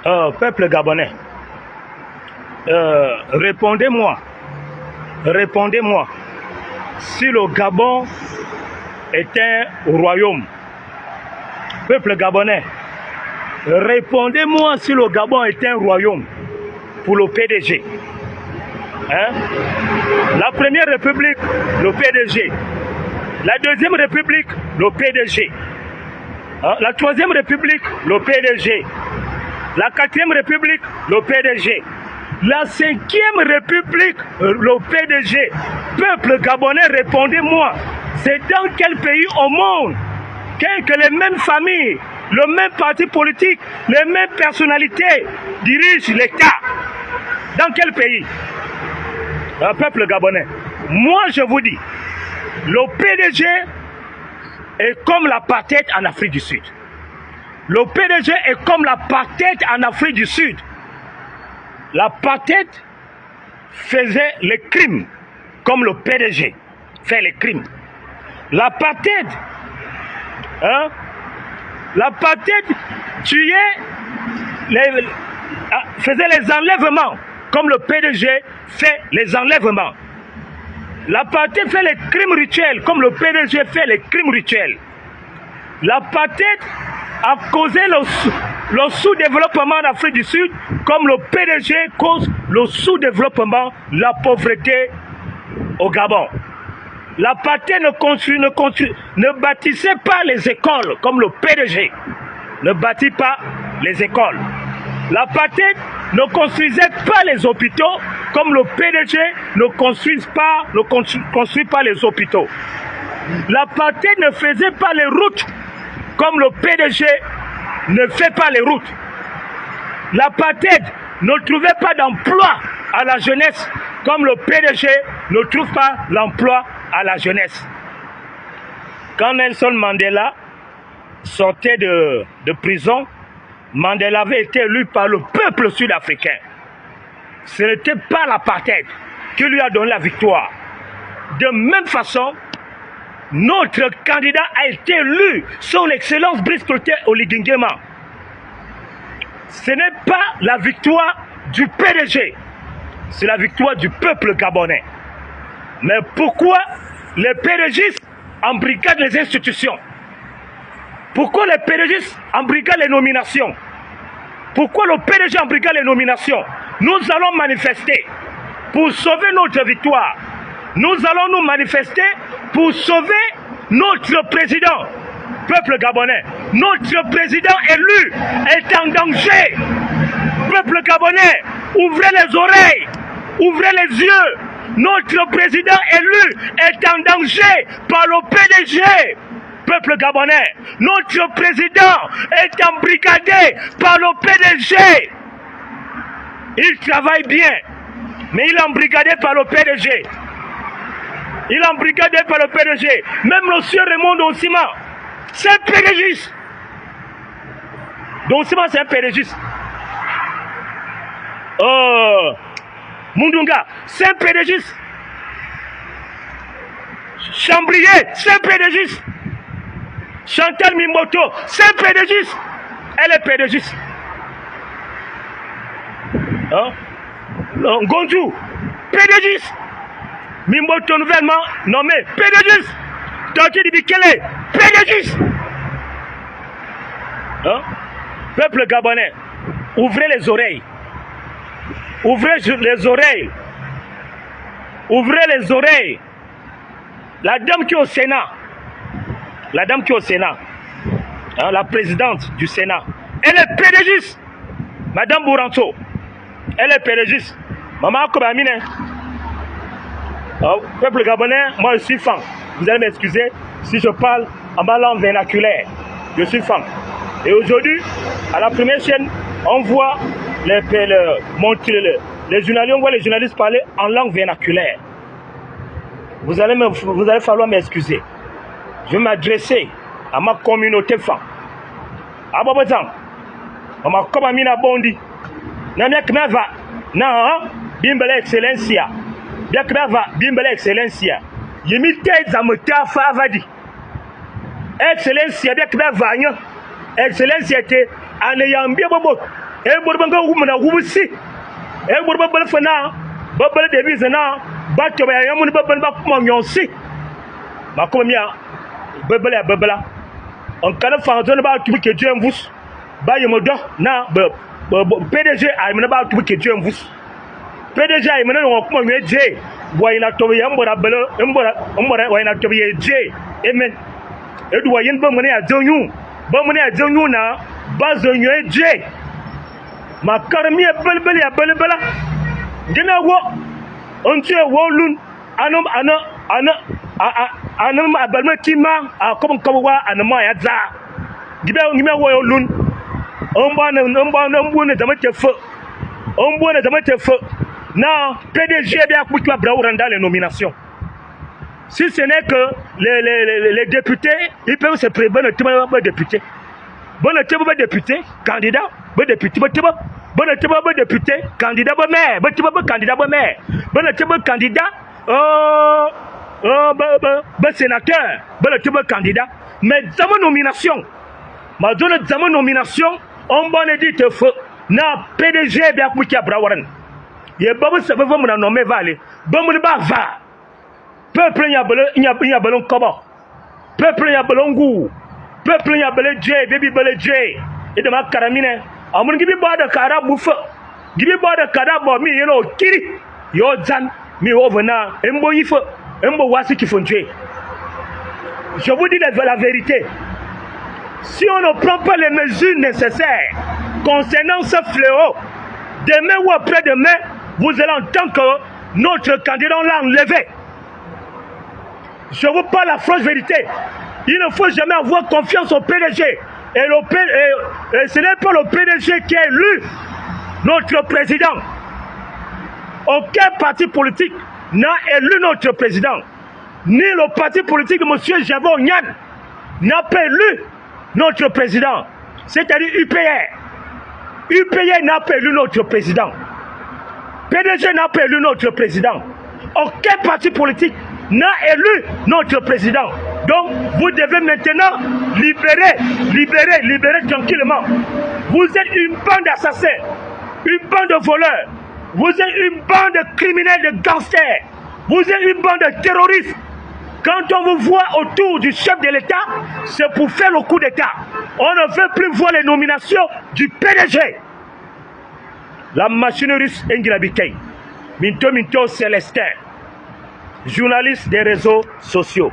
Peuple gabonais, répondez-moi, si le Gabon est un royaume. Peuple gabonais, répondez-moi si le Gabon est un royaume pour le PDG. Hein? La première république, le PDG. La deuxième république, le PDG. Hein? La troisième république, le PDG. La quatrième république, le PDG. La cinquième république, le PDG. Peuple gabonais, répondez-moi. C'est dans quel pays au monde que les mêmes familles, le même parti politique, les mêmes personnalités dirigent l'État? Dans quel pays? Peuple gabonais, moi je vous dis, le PDG est comme l'apartheid en Afrique du Sud. Le PDG est comme l'apartheid en Afrique du Sud. L'apartheid faisait les crimes, comme le PDG fait les crimes. L'apartheid, hein? L'apartheid tuait, faisait les enlèvements, comme le PDG fait les enlèvements. L'apartheid fait les crimes rituels, comme le PDG fait les crimes rituels. L'apartheid a causé le sous-développement en Afrique du Sud, comme le PDG cause le sous-développement, la pauvreté au Gabon. L'apartheid ne bâtissait pas les écoles, comme le PDG ne bâtit pas les écoles. L'apartheid ne construisait pas les hôpitaux, comme le PDG ne construit pas les hôpitaux. L'apartheid ne faisait pas les routes, comme le PDG ne fait pas les routes. L'apartheid ne trouvait pas d'emploi à la jeunesse, comme le PDG ne trouve pas l'emploi à la jeunesse. Quand Nelson Mandela sortait de prison, Mandela avait été élu par le peuple sud-africain. Ce n'était pas l'apartheid qui lui a donné la victoire. De même façon, notre candidat a été élu, son excellence Brice Clotaire Oligui Nguema. Ce n'est pas la victoire du PDG, c'est la victoire du peuple gabonais. Mais pourquoi les PDGistes embrigadent les institutions? Pourquoi les PDGistes embrigadent les nominations? Pourquoi le PDG embrigade les nominations? Nous allons manifester pour sauver notre victoire. Nous allons nous manifester pour sauver notre président. Peuple gabonais, notre président élu est en danger. Peuple gabonais, ouvrez les oreilles, ouvrez les yeux. Notre président élu est en danger par le PDG. Peuple gabonais, notre président est embrigadé par le PDG. Il travaille bien, mais il est embrigadé par le PDG. Il est embrigadé par le PDG. Même le sieur Raymond Donsima, c'est un PDGiste. Donsima, c'est un PDGiste. Mundunga, c'est un PDGiste. Chambrier, c'est un PDGiste. Chantal Mimboto, c'est un PDGiste. Elle est PDGiste. Hein? Gondou, PDGiste. Mimboto nouvellement nommé PDGiste. Tanki Dibikele, PDGiste. Hein? Peuple gabonais, ouvrez les oreilles. Ouvrez les oreilles. Ouvrez les oreilles. La dame qui est au Sénat, hein, la présidente du Sénat, elle est PDGiste. Madame Bouranto, elle est PDGiste. Maman Kobamine. Peuple gabonais, moi je suis fan. Vous allez m'excuser si je parle en ma langue vernaculaire. Je suis fan. Et aujourd'hui, à la première chaîne, on voit les journalistes, on voit les journalistes parler en langue vernaculaire. Vous allez falloir m'excuser. Je vais m'adresser à ma communauté femme. Ababazan, ma komamina bondi. Na miak meva, na bimbele excellencia. Biak meva, bimbele excellencia. Yimite zamota favadi. Excellencia biak meva nyo. Excellencia te aneyambia bobo. e borbanga wumna wubusi e borba bal fana babal de bizana ba to ba yamun babal ba kuma nyonsi ma kuma miya babala on kana fa zone ba tubi ke Dieu mvus ba yemodo na PDG ay mena ba tubi ke Dieu mvus PDG ay mena on kuma nyeje wayna to yambora bala mbora wayna to yeje amen edu wayin ba mena ya jonyu na ba zonyo eje makarmi belbel ya belbela gina wo ontie wo lun anam abalma tima akom kawa anama ya za gibe wo lun omba ne zama tefe na PDG bien pour toi braouranda les nominations. Si ce n'est que les députés, ils peuvent se prévenir de députés. Bon député, candidat, bon député, bon député, candidat, bon maire, bon candidat, bon sénateur, bon candidat. Mais dans ma nomination, on va dire que na PDG bien pour qui a brawaran. Il y a pas de savoir mon nom mais valé. Bon mon va. Peuple y a ballon comment? Peuple y a ballon goût. Peuple y a ballon J, baby ballon J. Et de ma caramine. Amun gibi ba de cara bouffe. Gibi ba de cara bo mi yelo kiri. Yo zan mi ovena. Embo yifo. Embo wasi qui font J. Je vous dis la vérité. Si on ne prend pas les mesures nécessaires concernant ce fléau, demain ou après-demain, vous allez entendre que notre candidat l'a enlevé. Je vous parle la franche vérité. Il ne faut jamais avoir confiance au PDG. Et ce n'est pas le PDG qui est élu notre président. Aucun parti politique n'a élu notre président. Ni le parti politique de M. Javon Nyan n'a pas élu notre président. C'est-à-dire UPR. UPR n'a pas élu notre président. PDG n'a pas élu notre président. Aucun parti politique n'a élu notre président. Donc, vous devez maintenant libérer tranquillement. Vous êtes une bande d'assassins, une bande de voleurs, vous êtes une bande de criminels, de gangsters, vous êtes une bande de terroristes. Quand on vous voit autour du chef de l'État, c'est pour faire le coup d'État. On ne veut plus voir les nominations du PDG. La machinerie Engila Bikei, Minto Célestin, journaliste des réseaux sociaux.